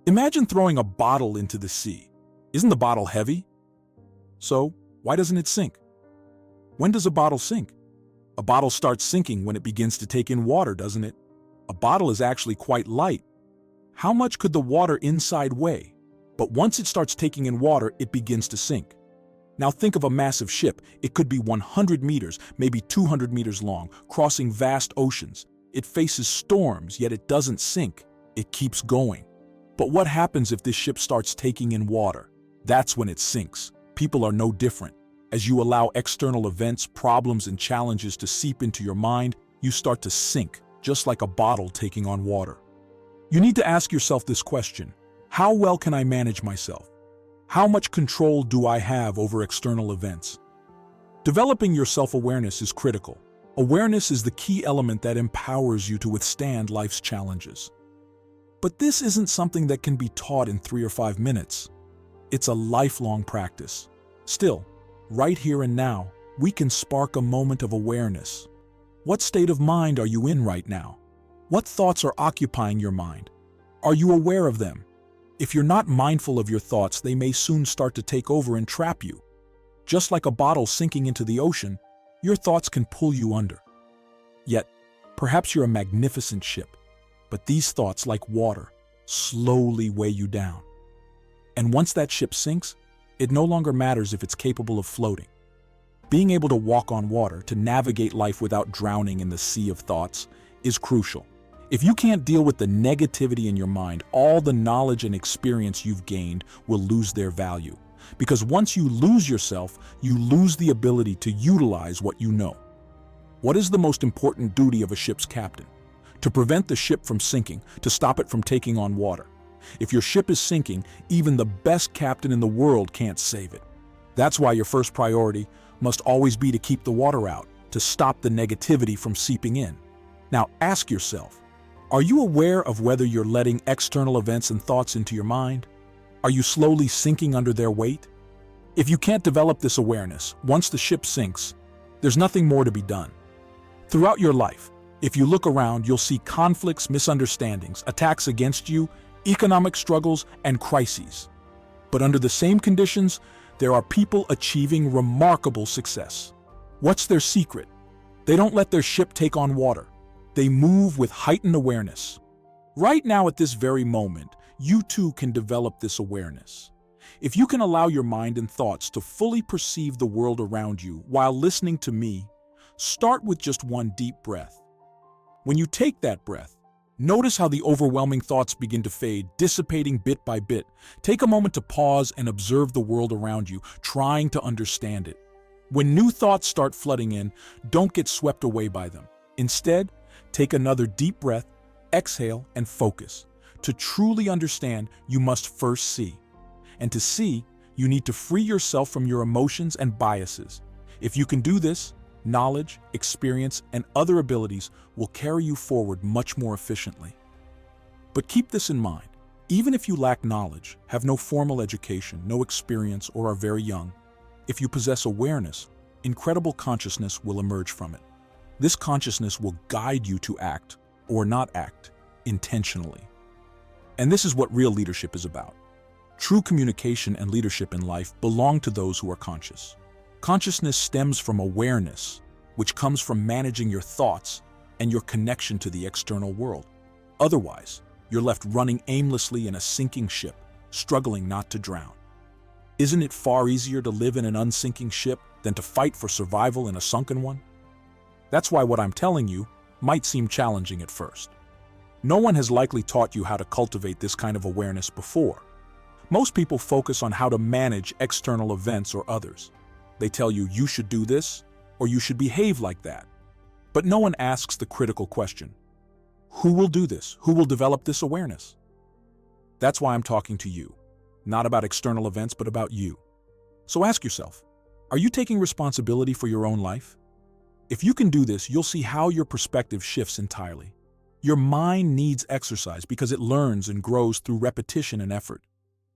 Imagine throwing a bottle into the sea. Isn't the bottle heavy? So, why doesn't it sink? When does a bottle sink? A bottle starts sinking when it begins to take in water, doesn't it? A bottle is actually quite light. How much could the water inside weigh? But once it starts taking in water, it begins to sink. Now think of a massive ship. It could be 100 meters, maybe 200 meters long, crossing vast oceans. It faces storms, yet it doesn't sink. It keeps going. But what happens if this ship starts taking in water? That's when it sinks. People are no different. As you allow external events, problems, and challenges to seep into your mind, you start to sink, just like a bottle taking on water. You need to ask yourself this question: how well can I manage myself? How much control do I have over external events? Developing your self-awareness is critical. Awareness is the key element that empowers you to withstand life's challenges. But this isn't something that can be taught in 3 or 5 minutes. It's a lifelong practice. Still, right here and now, we can spark a moment of awareness. What state of mind are you in right now? What thoughts are occupying your mind? Are you aware of them? If you're not mindful of your thoughts, they may soon start to take over and trap you. Just like a bottle sinking into the ocean, your thoughts can pull you under. Yet, perhaps you're a magnificent ship, but these thoughts, like water, slowly weigh you down. And once that ship sinks, it no longer matters if it's capable of floating. Being able to walk on water, to navigate life without drowning in the sea of thoughts, is crucial. If you can't deal with the negativity in your mind, all the knowledge and experience you've gained will lose their value. Because once you lose yourself, you lose the ability to utilize what you know. What is the most important duty of a ship's captain? To prevent the ship from sinking, to stop it from taking on water. If your ship is sinking, even the best captain in the world can't save it. That's why your first priority must always be to keep the water out, to stop the negativity from seeping in. Now ask yourself, are you aware of whether you're letting external events and thoughts into your mind? Are you slowly sinking under their weight? If you can't develop this awareness, once the ship sinks, there's nothing more to be done. Throughout your life, if you look around, you'll see conflicts, misunderstandings, attacks against you, economic struggles, and crises. But under the same conditions, there are people achieving remarkable success. What's their secret? They don't let their ship take on water. They move with heightened awareness. Right now, at this very moment, you too can develop this awareness. If you can allow your mind and thoughts to fully perceive the world around you while listening to me, start with just one deep breath. When you take that breath, notice how the overwhelming thoughts begin to fade, dissipating bit by bit. Take a moment to pause and observe the world around you, trying to understand it. When new thoughts start flooding in, don't get swept away by them. Instead, take another deep breath, exhale, and focus. To truly understand, you must first see. And to see, you need to free yourself from your emotions and biases. If you can do this, knowledge, experience, and other abilities will carry you forward much more efficiently. But keep this in mind. Even if you lack knowledge, have no formal education, no experience, or are very young, if you possess awareness, incredible consciousness will emerge from it. This consciousness will guide you to act, or not act, intentionally. And this is what real leadership is about. True communication and leadership in life belong to those who are conscious. Consciousness stems from awareness, which comes from managing your thoughts and your connection to the external world. Otherwise, you're left running aimlessly in a sinking ship, struggling not to drown. Isn't it far easier to live in an unsinking ship than to fight for survival in a sunken one? That's why what I'm telling you might seem challenging at first. No one has likely taught you how to cultivate this kind of awareness before. Most people focus on how to manage external events or others. They tell you should do this, or you should behave like that. But no one asks the critical question: who will do this? Who will develop this awareness? That's why I'm talking to you. Not about external events, but about you. So ask yourself, are you taking responsibility for your own life? If you can do this, you'll see how your perspective shifts entirely. Your mind needs exercise because it learns and grows through repetition and effort.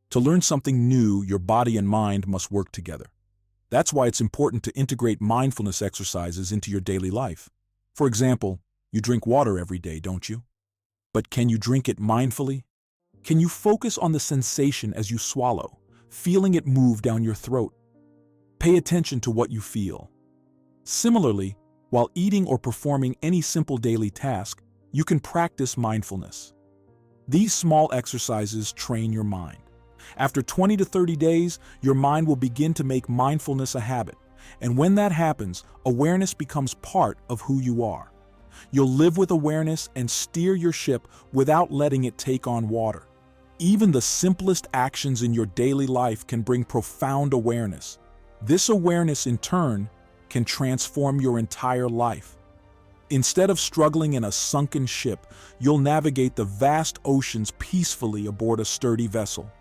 To learn something new, your body and mind must work together. That's why it's important to integrate mindfulness exercises into your daily life. For example, you drink water every day, don't you? But can you drink it mindfully? Can you focus on the sensation as you swallow, feeling it move down your throat? Pay attention to what you feel. Similarly, while eating or performing any simple daily task, you can practice mindfulness. These small exercises train your mind. After 20 to 30 days, your mind will begin to make mindfulness a habit. And when that happens, awareness becomes part of who you are. You'll live with awareness and steer your ship without letting it take on water. Even the simplest actions in your daily life can bring profound awareness. This awareness, in turn, can transform your entire life. Instead of struggling in a sunken ship, you'll navigate the vast oceans peacefully aboard a sturdy vessel.